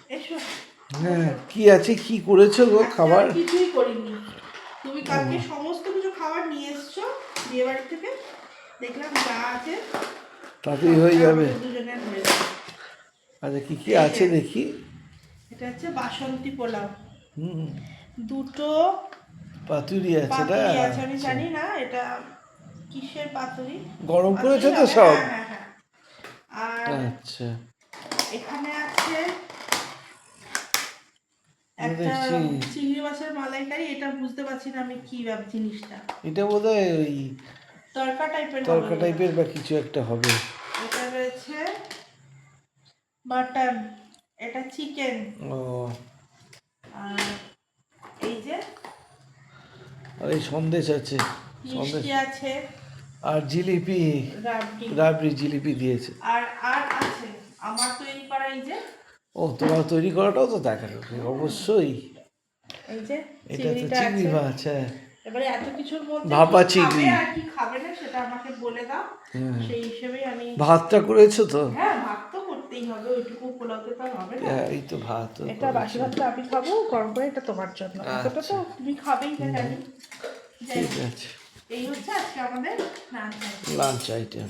এসো। হ্যাঁ, কি আছে, কি করেছো গো খাবার? কিছুই করিনি। তুমি কালকে সমস্ত কিছু খাবার নিয়ে এসছো বিয়ে বাড়ি থেকে, দেখলাম যা আছে তাতেই হয়ে যাবে। দুজনের হয়ে যাবে। আচ্ছা, কি কি আছে দেখি। এটা হচ্ছে বাসন্তী পোলাও, দুটো পাতুরি আছে, পাতুরি আছে, আমি জানি না এটা কিসের পাতুরি। গরম করেছো তো হবে, সব? হ্যাঁ হ্যাঁ হ্যাঁ। আর আচ্ছা, এখানে আছে একটা চিংড়ি মাছের মালাইকারি। এটা বুঝতে পারছি না আমি কি জিনিসটা। এটা বোধহয় ওই তড়কা টাইপের বা কিছু একটা হবে। এটা রয়েছে মাটন, এটা চিকেন। ও, আর এই যে আর এই সন্দেশ আছে, মিষ্টি আছে, আর জিলিপি, রাবড়ি জিলিপি দিয়েছে। আর আর আছে আমার তৈরি করা এই যে। ও, তোমার তৈরি করাটাও তো দেখানো অবশ্যই। এই যে এটা তো চিংড়ি মাছ। হ্যাঁ, এবারে এত কিছুর মধ্যে ভাপা কি চিংড়ি খাবে আর কি খাবে না সেটা আমাকে বলে দাও, সেই হিসেবে আমি। ভাতটা করেছো তো? হ্যাঁ, ভাত তো করতেই হবে, ওইটুকু পোলাওতে তো হবে না। এই তো ভাত। এটা বাসি ভাতটা আমি খাবো, গরম করে এটা তোমার জন্য। এতটা তো তুমি খাবেই না জানি। ঠিক আছে, এই হচ্ছে আজকে আমাদের লাঞ্চ আইটেম।